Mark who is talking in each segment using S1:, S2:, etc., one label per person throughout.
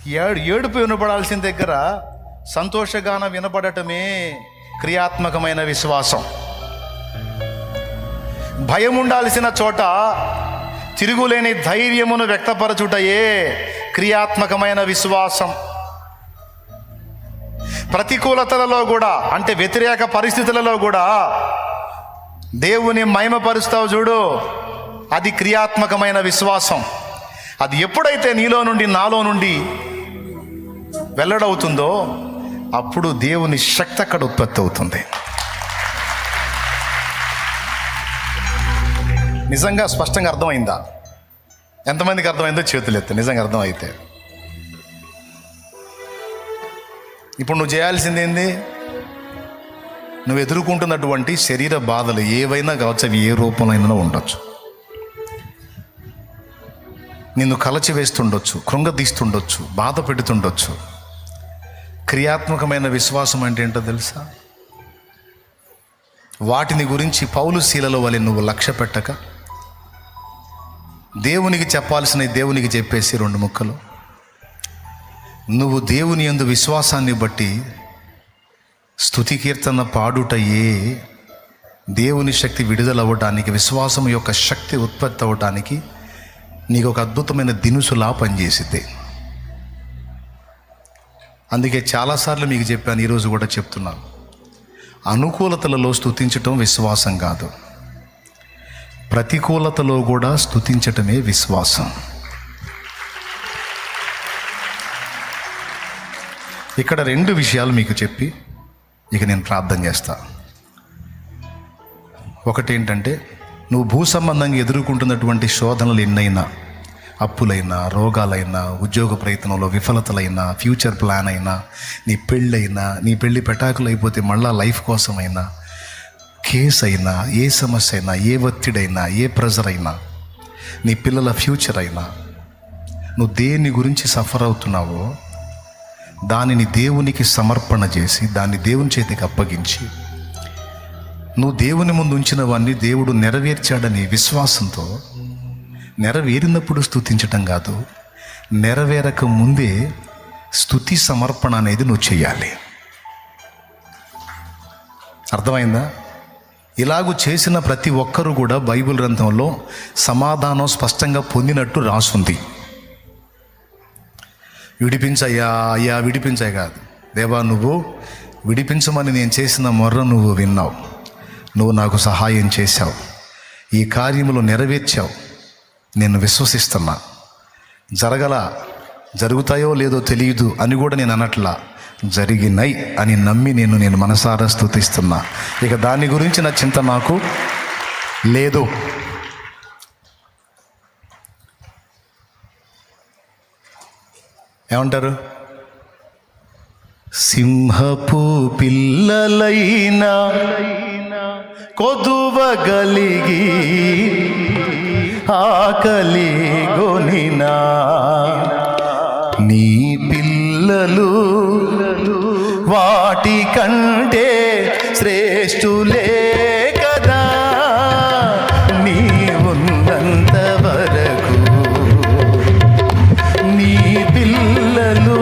S1: ఏడుపు వినపడాల్సిన దగ్గర సంతోషగాన వినపడటమే క్రియాత్మకమైన విశ్వాసం. భయం ఉండాల్సిన చోట తిరుగులేని ధైర్యమును వ్యక్తపరచుటయే క్రియాత్మకమైన విశ్వాసం. ప్రతికూలతలలో కూడా, అంటే వ్యతిరేక పరిస్థితులలో కూడా దేవుని మహిమపరుస్తావు చూడు, అది క్రియాత్మకమైన విశ్వాసం. అది ఎప్పుడైతే నీలో నుండి నాలో నుండి వెల్లడవుతుందో అప్పుడు దేవుని శక్తి అక్కడ ఉత్పత్తి అవుతుంది. నిజంగా స్పష్టంగా అర్థమైందా? ఎంతమందికి అర్థమైందో చేతులెత్తి. నిజంగా అర్థమైతే ఇప్పుడు నువ్వు చేయాల్సింది ఏంది? నువ్వు ఎదుర్కొంటున్నటువంటి శరీర బాధలు ఏవైనా కావచ్చు, అవి ఏ రూపంలో ఉండొచ్చు. నిన్ను కలచివేస్తుండొచ్చు, కృంగదీస్తుండొచ్చు, బాధ పెడుతుండొచ్చు. క్రియాత్మకమైన విశ్వాసం అంటే ఏంటో తెలుసా? వాటిని గురించి పౌలు శీలలో వలె నువ్వు లక్ష్య పెట్టక దేవునికి చెప్పాల్సిన దేవునికి చెప్పేసి 2 ముక్కలు, నువ్వు దేవుని యందు విశ్వాసాన్ని బట్టి స్తుతి కీర్తన పాడుటయే దేవుని శక్తి విడుదలవ్వటానికి, విశ్వాసం యొక్క శక్తి ఉత్పత్తి అవ్వటానికి నీకు ఒక అద్భుతమైన దినుసులా పనిచేసిద్ది. అందుకే చాలాసార్లు మీకు చెప్పాను, ఈరోజు కూడా చెప్తున్నాను, అనుకూలతలలో స్తుతించటం విశ్వాసం కాదు, ప్రతికూలతలో కూడా స్తుతించటమే విశ్వాసం. ఇక్కడ 2 విషయాలు మీకు చెప్పి ఇక నేను ప్రార్థన చేస్తా. ఒకటి ఏంటంటే, నువ్వు భూ సంబంధంగా ఎదుర్కొంటున్నటువంటి శోధనలు ఎన్నైనా, అప్పులైనా, రోగాలైనా, ఉద్యోగ ప్రయత్నంలో విఫలతలైనా, ఫ్యూచర్ ప్లాన్ అయినా, నీ పెళ్ళైనా, నీ పెళ్ళి పెటాకులు అయిపోతే మళ్ళా లైఫ్ కోసమైనా, కేసు అయినా, ఏ సమస్య అయినా, ఏ ఒత్తిడైనా, ఏ ప్రెజర్ అయినా, నీ పిల్లల ఫ్యూచర్ అయినా, నువ్వు దేని గురించి సఫర్ అవుతున్నావో దానిని దేవునికి సమర్పణ చేసి, దాన్ని దేవుని చేతికి అప్పగించి, నువ్వు దేవుని ముందు ఉంచినవన్నీ దేవుడు నెరవేర్చాడని విశ్వాసంతో, నెరవేరినప్పుడు స్తుతించటం కాదు, నెరవేరక ముందే స్తుతి సమర్పణ అనేది నువ్వు చేయాలి. అర్థమైందా? ఇలాగూ చేసిన ప్రతి ఒక్కరూ కూడా బైబిల్ గ్రంథంలో సమాధానం స్పష్టంగా పొందినట్టు రాసుంది. విడిపించయ్యా అయ్యా విడిపించాయి కాదు, దేవా నువ్వు విడిపించమని నేను చేసిన మొర్ర నువ్వు విన్నావు, నువ్వు నాకు సహాయం చేశావు, ఈ కార్యములు నెరవేర్చావు, నేను విశ్వసిస్తున్నా. జరుగుతాయో లేదో తెలియదు అని కూడా నేను అనట్లా, జరిగినాయి అని నమ్మి నేను మనసారా స్తుతిస్తున్నా. ఇక దాని గురించి నా చింత నాకు లేదు. ఏమంటారు? సింహపు పిల్లలైనా కొదువగలిగి ఆకలి గొనినా, నీ పిల్లలు వాటి కంటే శ్రేష్ఠులే కదా, నీ ఉన్నంత వరకు నీ పిల్లలు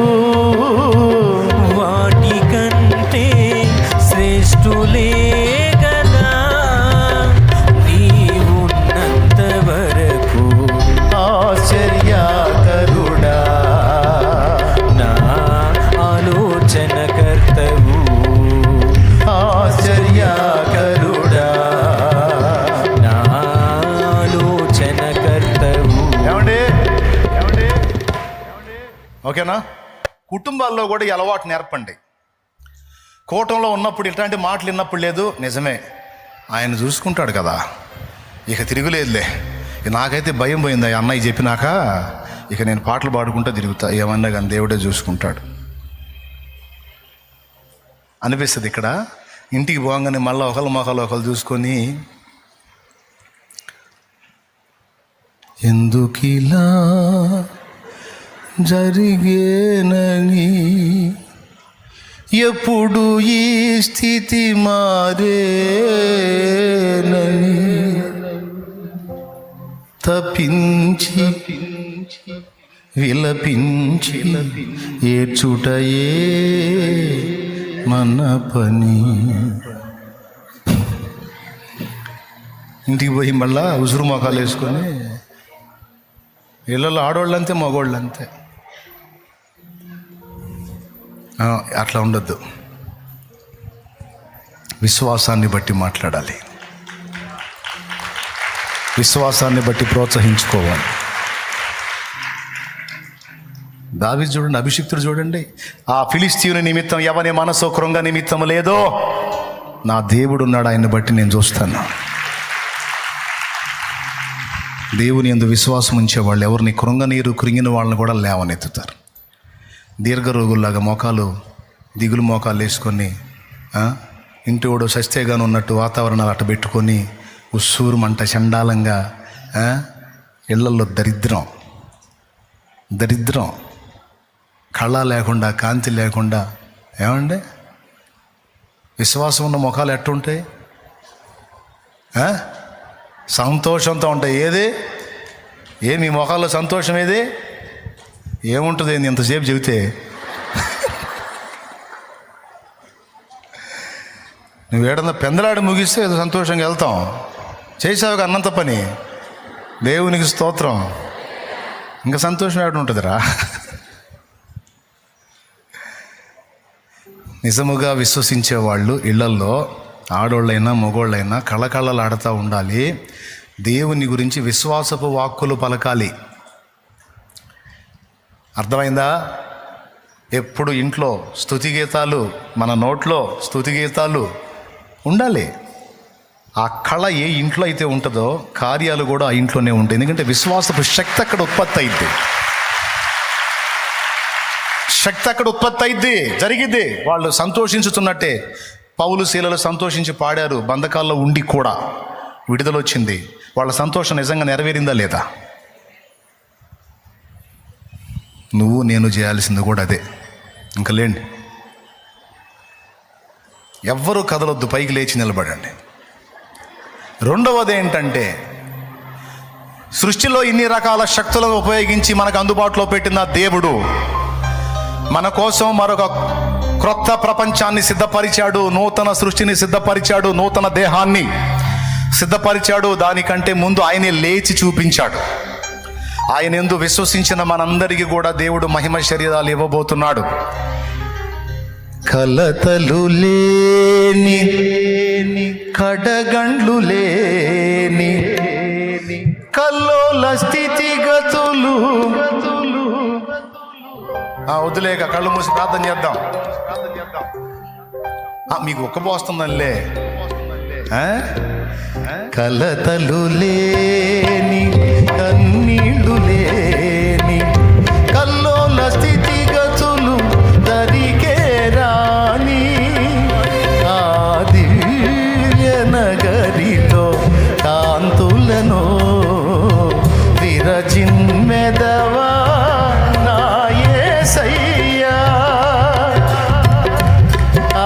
S2: వాటి కంటే శ్రేష్ఠులే కదా, నీ ఉన్నంత వరకు
S1: ఆశ్చర్యకరుడా,
S2: నా ఆలోచనకర్తవు,
S1: ఆశ్చర్యకరుడా,
S2: నా ఆలోచనకర్తవు.
S1: ఏమండి? ఓకేనా? కుటుంబాల్లో కూడా ఈ అలవాటు నేర్పండి. కూటంలో ఉన్నప్పుడు ఇట్లాంటి మాటలు విన్నప్పుడు లేదు, నిజమే ఆయన చూసుకుంటాడు కదా, ఇక తిరుగులేదులే, నాకైతే భయం పోయింది అన్నయ్య చెప్పినాక, ఇక నేను పాటలు పాడుకుంటూ తిరుగుతా, ఏమన్నా కానీ దేవుడే చూసుకుంటాడు అనిపిస్తుంది. ఇక్కడ ఇంటికి పోగానే మళ్ళీ ఒకళ్ళ మొక్కలు ఒకళ్ళు చూసుకొని, ఎందుకిలా జరిగేనని, ఎప్పుడు ఈ స్థితి మారేనని తప్పించి విలపించి ఏడ్చుటయే మన పని. ఇంటికి పోయి మళ్ళా ఉసురు మొఖాలు వేసుకొని ఇళ్ళలో ఆడవాళ్ళంతే మగవాళ్ళంతే. అట్లా ఉండొద్దు. విశ్వాసాన్ని బట్టి మాట్లాడాలి, విశ్వాసాన్ని బట్టి ప్రోత్సహించుకోవాలి. దావీదు చూడండి, అభిషిక్తుడు చూడండి, ఆ ఫిలిస్తీయుని నిమిత్తం ఎవరి మనసు కృంగ నిమిత్తం లేదో నా దేవుడు ఉన్నాడు, ఆయన్ని బట్టి నేను చూస్తాను. దేవుని యందు విశ్వాసం ఉంచేవాళ్ళు ఎవరిని కృంగనీరు కృంగిన వాళ్ళని కూడా లేవనెత్తుతారు. దీర్ఘరోగుల్లాగా మోకాలు దిగులు మోకాలు వేసుకొని ఇంటివాడు సస్తేగాను ఉన్నట్టు వాతావరణాలు అట్ట పెట్టుకొని ఉస్సూరు మంట చండాలంగా ఇళ్లల్లో దరిద్రం కళ లేకుండా కాంతి లేకుండా. ఏమండి విశ్వాసం ఉన్న ముఖాలు ఎట్టుంటాయి? సంతోషంతో ఉంటాయి. మీ ముఖాల్లో సంతోషం ఏది? ఏముంటుంది ఇంతసేపు చెబితే? నువ్వు ఏడన్నా పెందలాడి ముగిస్తే ఏదో సంతోషంగా వెళ్తాం. చేసావుగా అన్నంత పని, దేవునికి స్తోత్రం. ఇంకా సంతోషం ఏడు ఉంటుందిరా? నిజముగా విశ్వసించే వాళ్ళు ఇళ్లల్లో ఆడోళ్ళైనా మగోళ్ళైనా కళకళలాడుతూ ఉండాలి. దేవుని గురించి విశ్వాసపు వాక్కులు పలకాలి. అర్థమైందా? ఎప్పుడు ఇంట్లో స్తుతి గీతాలు, మన నోట్లో స్తుతి గీతాలు ఉండాలి. ఆ కళ ఏ ఇంట్లో అయితే ఉంటుందో కార్యాలు కూడా ఆ ఇంట్లోనే ఉంటాయి. ఎందుకంటే విశ్వాసపు శక్తి అక్కడ ఉత్పత్తి అయింది, జరిగిద్ది. వాళ్ళు సంతోషించుతున్నట్టే పౌలు శీలలు సంతోషించి పాడారు. బంధకాల్లో ఉండి కూడా విడుదల వచ్చింది. వాళ్ళ సంతోషం నిజంగా నెరవేరిందా లేదా? నువ్వు నేను చేయాల్సింది కూడా అదే. ఇంకా లేండి, ఎవ్వరూ కదలొద్దు, పైకి లేచి నిలబడండి. రెండవది ఏంటంటే, సృష్టిలో ఇన్ని రకాల శక్తులను ఉపయోగించి మనకు అందుబాటులో పెట్టిన దేవుడు మన కోసం మరొక క్రొత్త ప్రపంచాన్ని సిద్ధపరిచాడు, నూతన సృష్టిని సిద్ధపరిచాడు, నూతన దేహాన్ని సిద్ధపరిచాడు. దానికంటే ముందు ఆయనే లేచి చూపించాడు. ఆయన యందు విశ్వసించిన మనందరికీ కూడా దేవుడు మహిమ శరీరాలు ఇవ్వబోతున్నాడు. కలతలు లేని, కడగండ్లు లేని, కల్లోల స్థితిగతులు. వదిలేక కళ్ళు మూసి ప్రార్థన చేద్దాం. మీకు ఒక్కపోస్తుందంలే. కలతలు లేని, కన్నీళ్ళు లేని, కల్లోల స్థితిగతులు దరికే రాని ఆ దివ్య నగరిలో కాంతులను విరజిమ్మెదవా నా యేసయ్యా.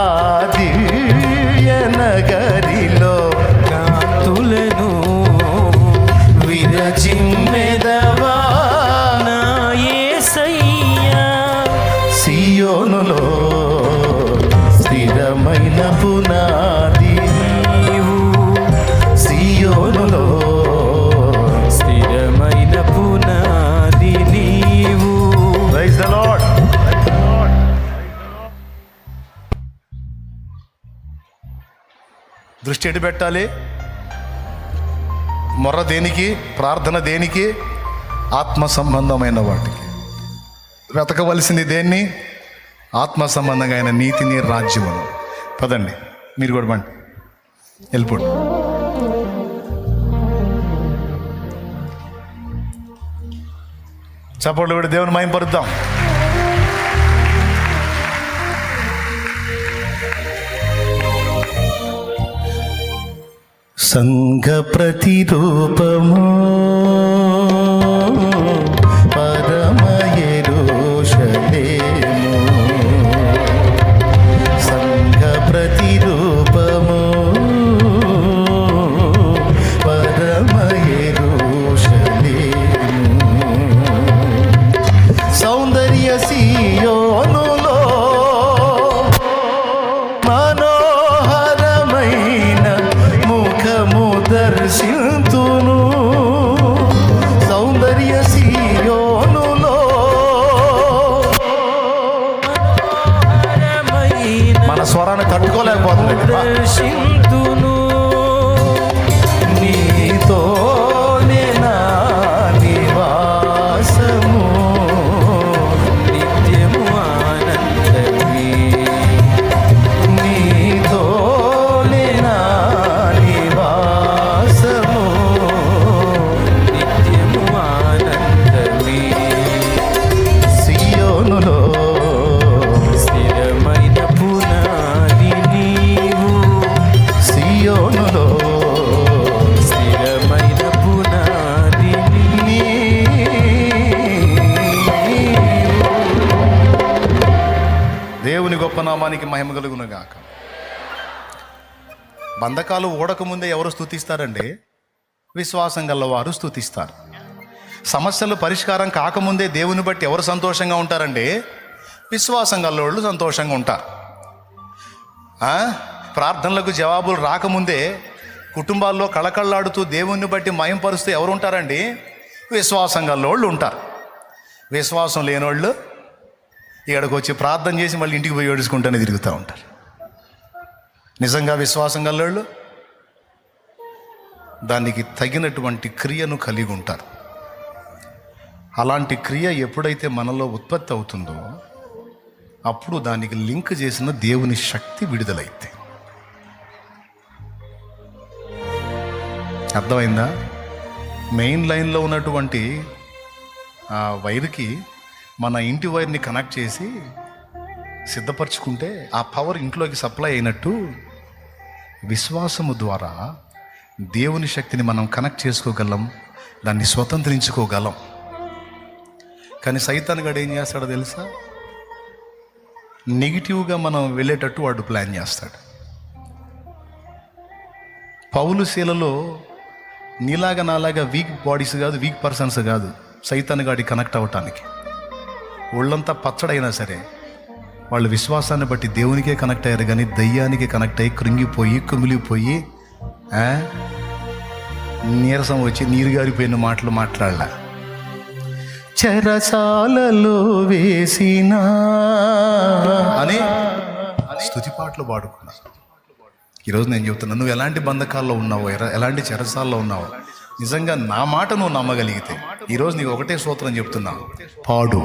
S1: ఆ దివ్య నగరిలో కాంతులను విరజిమ్మెదవా నా యేసయ్యా. సియోనులో స్థిరమైన పునాది నీవు, సియోనులో స్థిరమైన పునాది నీవు. Praise the Lord. దృష్టి ఎటు పెట్టాలి? మొర్ర దేనికి? ప్రార్థన దేనికి? ఆత్మ సంబంధమైన వాటికి. వెతకవలసింది దేన్ని? ఆత్మ సంబంధంగా అయిన నీతిని, రాజ్యమును. పదండి, మీరు కూడా బండి వెళ్ళిపోండి. చప్పట్లు పెట్టి దేవుని మహిమపరుద్దాం. సంఘ ప్రతిరూపము పరమ యెరూషలేము, సంఘ ప్రతిరూపము పరమ యెరూషలేము. సీయోనులో మనోహరమైన ముఖము దర్శింతును. సౌందర్య సీయోనులో మన స్వరాన్ని తట్టుకోలేకపోతుంది.
S2: దర్శింతును
S1: నీతోనే నా నివాసము,
S2: నిత్యము ఆనందమే.
S1: నీతోనే నా నివాసము,
S2: నిత్యము ఆనందమే.
S1: సీయోనులో
S2: స్థిరమైన పునాది నీవు,
S1: సీయోనులో
S2: స్థిరమైన పునాది
S1: దేవుని గొప్ప నామానికి మహిమ కలుగును గాక. బంధకాలు ఓడకముందే ఎవరు స్తుతిస్తారండి? విశ్వాసం గలవారు స్తుతిస్తారు. సమస్యలు పరిష్కారం కాకముందే దేవుని బట్టి ఎవరు సంతోషంగా ఉంటారండి? విశ్వాసం గలవాళ్ళు సంతోషంగా ఉంటారు. ప్రార్థనలకు జవాబులు రాకముందే కుటుంబాల్లో కళకళలాడుతూ దేవుణ్ణి బట్టి మయంపరుస్తూ ఎవరు ఉంటారండి? విశ్వాసం గలవాళ్ళు ఉంటారు. విశ్వాసం లేనోళ్ళు ఇక్కడికి వచ్చి ప్రార్థన చేసి మళ్ళీ ఇంటికి పోయి ఏడుచుకుంటూనే తిరుగుతూ ఉంటారు. నిజంగా విశ్వాసం గలవాళ్ళు దానికి తగినటువంటి క్రియను కలిగి ఉంటారు. అలాంటి క్రియ ఎప్పుడైతే మనలో ఉత్పత్తి అవుతుందో అప్పుడు దానికి లింక్ చేసిన దేవుని శక్తి విడుదలైతే. అర్థమైందా? మెయిన్ లైన్లో ఉన్నటువంటి ఆ వైర్కి మన ఇంటి వైర్ని కనెక్ట్ చేసి సిద్ధపరచుకుంటే ఆ పవర్ ఇంట్లోకి సప్లై అయినట్టు విశ్వాసము ద్వారా దేవుని శక్తిని మనం కనెక్ట్ చేసుకోగలం, దాన్ని స్వతంత్రించుకోగలం. కానీ సైతాన్ గాడు ఏం చేస్తాడో తెలుసా? నెగిటివ్గా మనం వెళ్ళేటట్టు వాడు ప్లాన్ చేస్తాడు. పౌలు శీలలో నీలాగా నాలాగా వీక్ బాడీస్ కాదు, వీక్ పర్సన్స్ కాదు సైతాన్ గాడి కనెక్ట్ అవ్వటానికి. ఒళ్ళంతా పచ్చడైనా సరే వాళ్ళు విశ్వాసాన్ని బట్టి దేవునికే కనెక్ట్ అయ్యారు, కానీ దయ్యానికి కనెక్ట్ అయ్యి కృంగిపోయి కుమిలిపోయి నీరసం వచ్చి నీరు గారిపోయిన మాటలు మాట్లాడలా. చెరసాలలో వేసిన అని స్తుతి పాటలు పాడుకున్నా. ఈరోజు నేను చెప్తున్నా, నువ్వు ఎలాంటి బంధకాల్లో ఉన్నావో, ఎలాంటి చెరసాల్లో ఉన్నావో, నిజంగా నా మాట నువ్వు నమ్మగలిగితే ఈరోజు నీకు ఒకటే సూత్రం చెప్తున్నా, పాడు.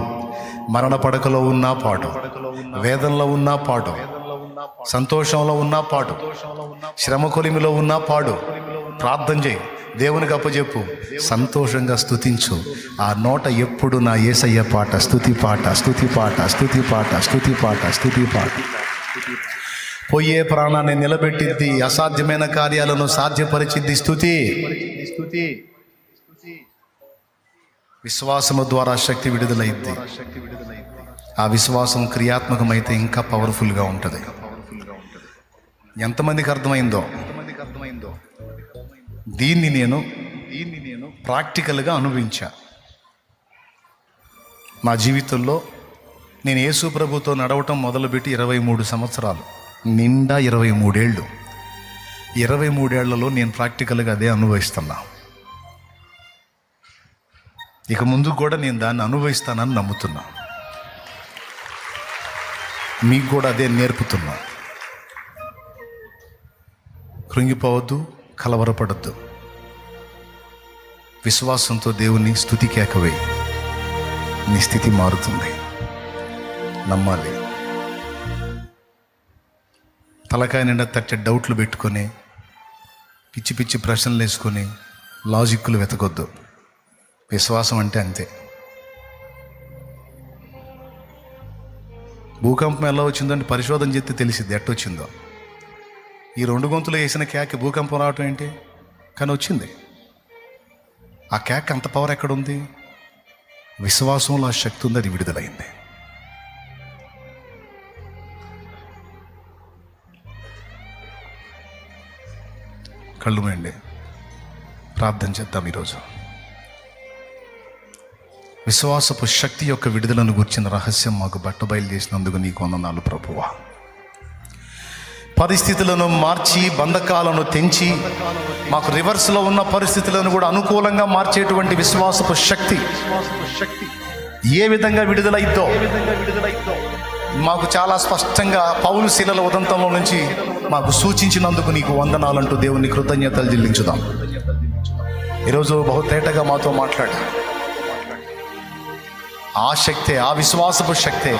S1: మరణ పడకలో ఉన్నా పాడు, వేదనలో ఉన్నా పాడు, సంతోషంలో ఉన్నా పాడు, శ్రమ కొలిమిలో ఉన్నా పాడు. ప్రార్థన చేయి, దేవునికి అప్పచెప్పు, సంతోషంగా స్తుతించు. ఆ నోట ఎప్పుడు నా యేసయ్య పాట, స్తుతి పాట, స్తుతి పాట, స్తుతి పాట, స్తుతి పాట, స్తుతి పాట. పోయే ప్రాణాన్ని నిలబెట్టిద్ది, అసాధ్యమైన కార్యాలను సాధ్యపరిచిద్ది స్తుతి. విశ్వాసము ద్వారా శక్తి విడుదలైద్ది. ఆ విశ్వాసం క్రియాత్మకమైతే ఇంకా పవర్ఫుల్గా ఉంటుంది. ఎంతమందికి అర్థమైందో? దీన్ని నేను ప్రాక్టికల్గా అనుభవించా. నా జీవితంలో నేను యేసు ప్రభుతో నడవటం మొదలుపెట్టి 23 సంవత్సరాలు, నిండా 23 ఏళ్ళు. 23 ఏళ్లలో నేను ప్రాక్టికల్గా అదే అనుభవిస్తున్నా. ఇక ముందు కూడా నేను దాన్ని అనుభవిస్తానని నమ్ముతున్నా. మీకు కూడా అదే నేర్పుతున్నా. కృంగిపోవద్దు, కలవరపడద్దు. విశ్వాసంతో దేవుని స్తుతి కేకవేయి, నీ స్థితి మారుతుంది. నమ్మాలి. తలకాయ నిండా తట్టే డౌట్లు పెట్టుకొని, పిచ్చి పిచ్చి ప్రశ్నలు వేసుకొని లాజిక్లు వెతకొద్దు. విశ్వాసం అంటే అంతే. భూకంపం ఎలా వచ్చిందంటే పరిశోధన చేస్తే తెలిసిద్ది ఎట్టొచ్చిందో. ఈ 2 గొంతులు వేసిన కేక భూకంపం రావటం ఏంటి? కానీ వచ్చింది. ఆ కేక అంత పవర్ ఎక్కడుంది? విశ్వాసంలో ఆ శక్తి ఉంది, అది విడుదలైంది. కళ్ళు మూయండి, ప్రార్థన చేద్దాం. ఈరోజు విశ్వాసపు శక్తి యొక్క విడుదలను గుర్చిన రహస్యం మాకు బట్టబయలు చేసినందుకు నీకు వందనాలు ప్రభువా. పరిస్థితులను మార్చి, బంధకాలను తెంచి, మాకు రివర్స్లో ఉన్న పరిస్థితులను కూడా అనుకూలంగా మార్చేటువంటి విశ్వాసపు శక్తి ఏ విధంగా విడుదలైద్దో మాకు చాలా స్పష్టంగా పౌలు శీలల ఉదంతంలో నుంచి మాకు సూచించినందుకు నీకు వందనాలంటూ దేవుని కృతజ్ఞతలు చెల్లించుదాం. ఈరోజు బహుతేటగా మాతో మాట్లాడి ఆ శక్తే, ఆ విశ్వాసపు శక్తే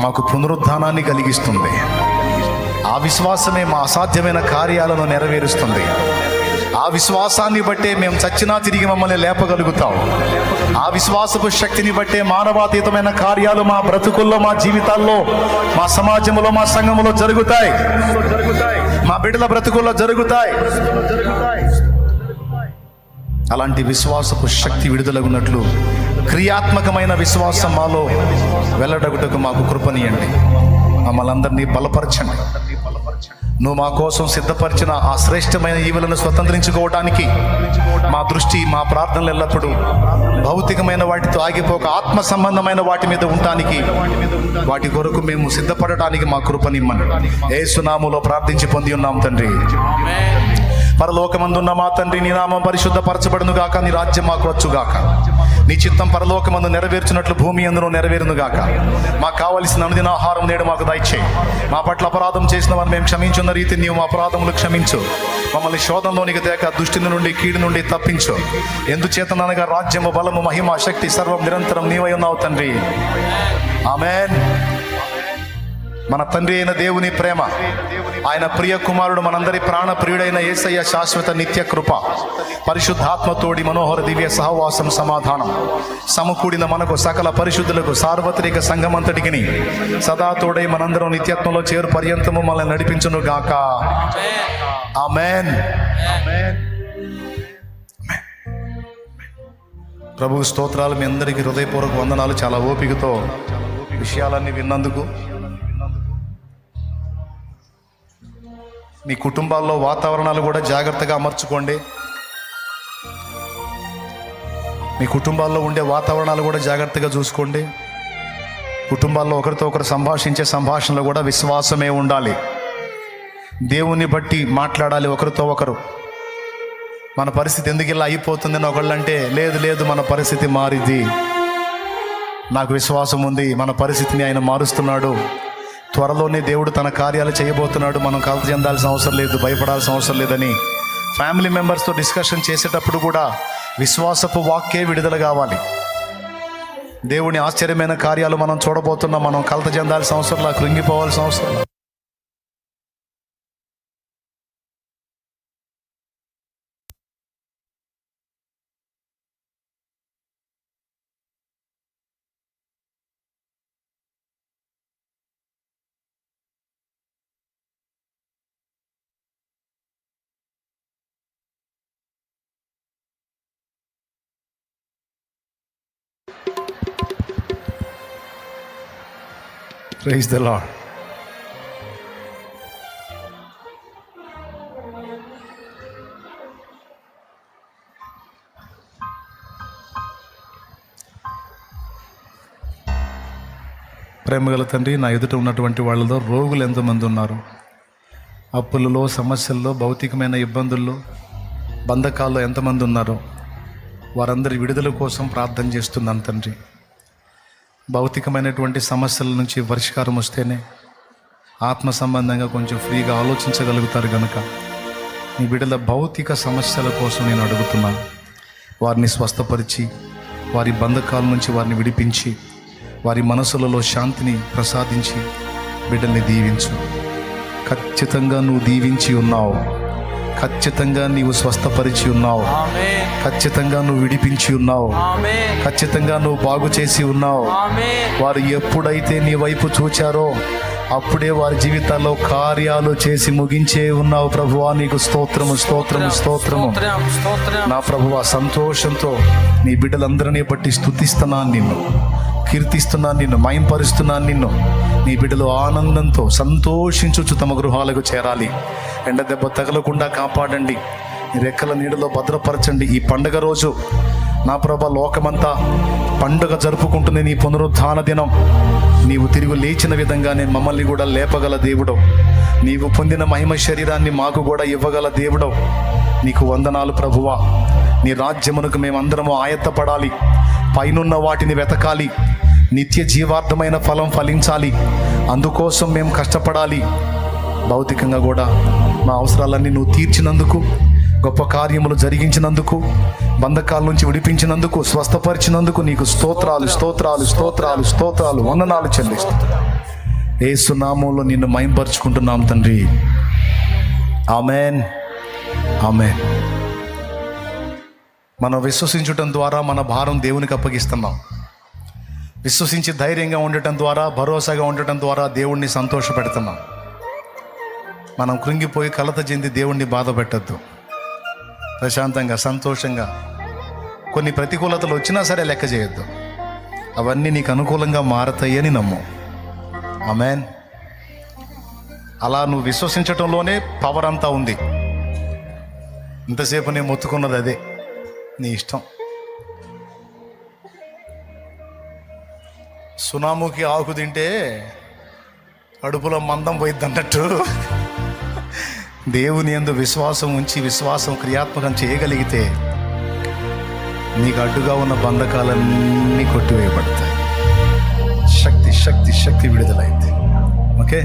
S1: మాకు పునరుద్ధానాన్ని కలిగిస్తుంది. ఆ విశ్వాసమే మా అసాధ్యమైన కార్యాలను నెరవేరుస్తుంది. ఆ విశ్వాసాన్ని బట్టే మేము చచ్చినా తిరిగి మమ్మల్ని లేపగలుగుతాం. ఆ విశ్వాసపు శక్తిని బట్టే మానవాతీతమైన కార్యాలు మా బ్రతుకుల్లో, మా జీవితాల్లో, మా సమాజంలో, మా సంఘంలో జరుగుతాయి. మా బిడ్డల బ్రతుకుల్లో జరుగుతాయి. అలాంటి విశ్వాసపు శక్తి విడుదలగున్నట్లు క్రియాత్మకమైన విశ్వాసం మాలో వెల్లడగుటకు మాకు కృపనీయండి. మమ్మల్ని అందరినీ బలపరచండి. నువ్వు మా కోసం సిద్ధపరిచిన ఆ శ్రేష్టమైన ఈవులను స్వతంత్రించుకోవడానికి మా దృష్టి, మా ప్రార్థనలు ఎల్లప్పుడూ భౌతికమైన వాటితో ఆగిపోక ఆత్మ సంబంధమైన వాటి మీద ఉండటానికి, వాటి కొరకు మేము సిద్ధపడటానికి మా కృపనిమ్మని యేసు నామములో ప్రార్థించి పొంది ఉన్నాం తండ్రి. పరలోకమందున్న మా తండ్రి, నీ నామం పరిశుద్ధపరచబడును గాక. నీ రాజ్యం మాకు వచ్చుగాక. నీ చిత్తం పరలోకమందు నెరవేర్చినట్లు భూమి అందును నెరవేరును గాక. మాకు కావలసిన అనుదిన ఆహారం నేడు మాకు దయచేయి. మా పట్ల అపరాధం చేసిన వారిని మేము క్షమించున్న రీతి నీవు మా అపరాధములు క్షమించు. మమ్మల్ని శోధంలోనికి తేక దుష్టి నుండి, కీడు నుండి తప్పించు. ఎందుచేతనగా రాజ్యము, బలము, మహిమ, శక్తి సర్వం నిరంతరం నీవై ఉన్నావు తండ్రి. ఆమేన్. మన తండ్రి అయిన దేవుని ప్రేమ, ఆయన ప్రియ కుమారుడు మనందరి ప్రాణ ప్రియుడైన యేసయ్య శాశ్వత నిత్య కృప, పరిశుద్ధాత్మతోడి మనోహర దివ్య సహవాసం, సమాధానం సమకూడిన మనకు సకల పరిశుద్ధులకు సార్వత్రిక సంఘమంతటికి సదా తోడై మనందరం నిత్యత్వంలో చేరు పర్యంతము మనల్ని నడిపించును గాక. ఆమేన్. ప్రభు స్తోత్రాలు. మీ అందరికీ హృదయపూర్వక వందనాలు. చాలా ఓపికతో విషయాలన్నీ విన్నందుకు. మీ కుటుంబాల్లో వాతావరణాలు కూడా జాగ్రత్తగా అమర్చుకోండి. మీ కుటుంబాల్లో ఉండే వాతావరణాలు కూడా జాగ్రత్తగా చూసుకోండి. కుటుంబాల్లో ఒకరితో ఒకరు సంభాషించే సంభాషణలో కూడా విశ్వాసమే ఉండాలి. దేవుని బట్టి మాట్లాడాలి ఒకరితో ఒకరు. మన పరిస్థితి ఎందుకు ఇలా అయిపోతుందని ఒకళ్ళంటే, లేదు లేదు మన పరిస్థితి మారిద్ది, నాకు విశ్వాసం ఉంది, మన పరిస్థితిని ఆయన మారుస్తున్నాడు, త్వరలోనే దేవుడు తన కార్యాలు చేయబోతున్నాడు, మనం కలత చెందాల్సిన అవసరం లేదు, భయపడాల్సిన అవసరం లేదని ఫ్యామిలీ మెంబర్స్తో డిస్కషన్ చేసేటప్పుడు కూడా విశ్వాసపు వాక్యే విడుదల కావాలి. దేవుని ఆశ్చర్యమైన కార్యాలు మనం చూడబోతున్నాం. మనం కలత చెందాల్సిన అవసరం లేదు, కృంగిపోవాల్సిన అవసరం లేదు. Praise the Lord. ప్రేమగల తండ్రి, నా ఎదుట ఉన్నటువంటి వాళ్ళలో రోగులు ఎంతమంది ఉన్నారు? అప్పులలో, సమస్యల్లో, భౌతికమైన ఇబ్బందుల్లో, బంధకాల్లో ఎంతమంది ఉన్నారో వారందరి విడుదల కోసం ప్రార్థన చేస్తున్నాను తండ్రి. భౌతికమైనటువంటి సమస్యల నుంచి పరిష్కారం వస్తేనే ఆత్మ సంబంధంగా కొంచెం ఫ్రీగా ఆలోచించగలుగుతారు కనుక మీ బిడ్డల భౌతిక సమస్యల కోసం నేను అడుగుతున్నాను. వారిని స్వస్థపరిచి, వారి బంధకాల నుంచి వారిని విడిపించి, వారి మనసులలో శాంతిని ప్రసాదించి బిడ్డల్ని దీవించు. ఖచ్చితంగా నువ్వు దీవించి ఉన్నావు. ఖచ్చితంగా నీవు స్వస్థపరిచి ఉన్నావు. ఖచ్చితంగా నువ్వు విడిపించి ఉన్నావు. ఖచ్చితంగా నువ్వు బాగు చేసి ఉన్నావు. వారు ఎప్పుడైతే నీ వైపు చూచారో అప్పుడే వారి జీవితాల్లో కార్యాలు చేసి ముగించే ఉన్నావు ప్రభువా. నీకు స్తోత్రము, స్తోత్రము, స్తోత్రము. నా ప్రభువా, సంతోషంతో నీ బిడ్డలందరినీ బట్టి స్తుతిస్తున్నాను నిన్ను, కీర్తిస్తున్నాను నిన్ను, మహింపరుస్తున్నాను నిన్ను. నీ బిడ్డలు ఆనందంతో సంతోషించుచు తమ గృహాలకు చేరాలి. ఎండ దెబ్బ తగలకుండా కాపాడండి, నీ రెక్కల నీడలో భద్రపరచండి. ఈ పండగ రోజు నా ప్రభా, లోకమంతా పండుగ జరుపుకుంటుంది నీ పునరుద్ధాన దినం. నీవు తిరిగి లేచిన విధంగానే మమ్మల్ని కూడా లేపగల దేవుడు. నీవు పొందిన మహిమ శరీరాన్ని మాకు కూడా ఇవ్వగల దేవుడు. నీకు వందనాలు ప్రభువా. నీ రాజ్యమునకు మేమందరము ఆయత్తపడాలి. పైనున్న వాటిని వెతకాలి. నిత్య జీవార్థమైన ఫలం ఫలించాలి. అందుకోసం మేము కష్టపడాలి. భౌతికంగా కూడా మా అవసరాలన్నీ నువ్వు తీర్చినందుకు, గొప్ప కార్యములు జరిగించినందుకు, బంధకాల నుంచి విడిపించినందుకు, స్వస్థపరిచినందుకు నీకు స్తోత్రాలు స్తోత్రాలు స్తోత్రాలు స్తోత్రాలు వందనాలు చెల్లిస్తాం. యేసు నామములో నిన్ను మహిమపరుచుకుంటున్నాం తండ్రి. ఆమేన్, ఆమేన్. మనం విశ్వసించటం ద్వారా మన భారం దేవునికి అప్పగిస్తున్నాం. విశ్వసించి ధైర్యంగా ఉండటం ద్వారా, భరోసాగా ఉండటం ద్వారా దేవుణ్ణి సంతోషపెడుతున్నాం. మనం కృంగిపోయి కలత చెంది దేవుణ్ణి బాధ పెట్టద్దు. ప్రశాంతంగా, సంతోషంగా, కొన్ని ప్రతికూలతలు వచ్చినా సరే లెక్క చేయొద్దు. అవన్నీ నీకు అనుకూలంగా మారతాయని నమ్ము. ఆమేన్. అలా నువ్వు విశ్వసించటంలోనే పవర్ అంతా ఉంది. ఇంతసేపు నేను మొత్తుకున్నది అదే. నీ ఇష్టం. సునాముకి ఆకు తింటే కడుపులో మందం పోయిద్ది అన్నట్టు, దేవుని యందు విశ్వాసం ఉంచి విశ్వాసం క్రియాత్మకం చేయగలిగితే నీకు అడ్డుగా ఉన్న బంధకాలన్నీ కొట్టివేయబడతాయి. శక్తి శక్తి శక్తి విడుదలైంది. ఓకే,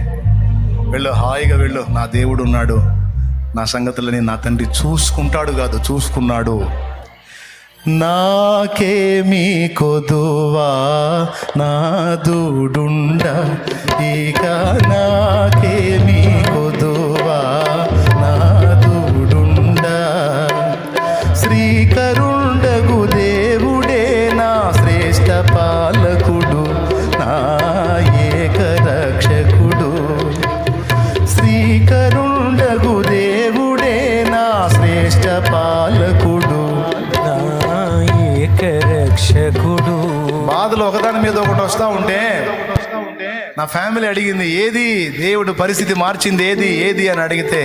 S1: వెళ్ళు, హాయిగా వెళ్ళు. నా దేవుడు ఉన్నాడు, నా సంగతులని నా తండ్రి చూసుకుంటాడు, కాదు చూసుకున్నాడు. నాకేమీ కొదువా నాదుడుండ, ఇక నాకేమీ కొదువా నాదుడుండ. శ్రీకరుండగు దేవుడే నా శ్రేష్ఠ పాలకుడు, నా ఏకరక్షకుడు. శ్రీకరుండగు దేవుడే నా శ్రేష్ఠ పాలకుడు,
S2: రక్షకుడు.
S1: బాధలు ఒకదాని మీద ఒకటి వస్తూ ఉంటే నా ఫ్యామిలీ అడిగింది, ఏది దేవుడు పరిస్థితి మార్చింది, ఏది ఏది అని అడిగితే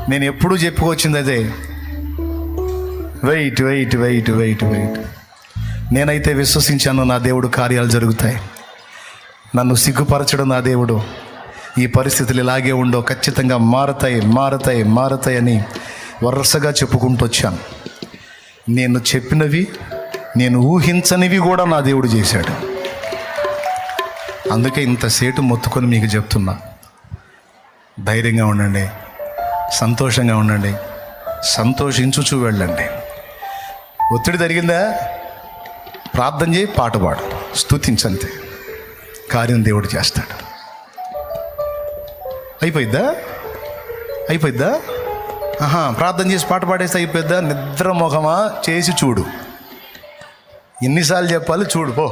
S1: నేను ఎప్పుడూ చెప్పుకొచ్చింది అదే. Wait wait wait wait wait. నేనైతే విశ్వసించాను, నా దేవుడు కార్యాలు జరుగుతాయి. నన్ను సిగ్గుపరచడం నా దేవుడు. ఈ పరిస్థితులు ఇలాగే ఉండో, ఖచ్చితంగా మారతాయి మారతాయి మారతాయి అని వరుసగా చెప్పుకుంటూ వచ్చాను. నేను చెప్పినవి, నేను ఊహించనివి కూడా నా దేవుడు చేశాడు. అందుకే ఇంతసేటు మొత్తుకొని మీకు చెప్తున్నా, ధైర్యంగా ఉండండి, సంతోషంగా ఉండండి, సంతోషించుచూ వెళ్ళండి. ఒత్తిడి జరిగిందా, ప్రార్థన చేయి, పాట పాడు, స్తుతించంతే, కార్యం దేవుడు చేస్తాడు. అయిపోయిద్దా అయిపోయిద్దా ప్రార్థన చేసి పాట పాడేస్తే అయిపోయిద్దా? నిద్ర మొహమా చేసి చూడు. ఎన్నిసార్లు చెప్పాలి, చూడు, పో.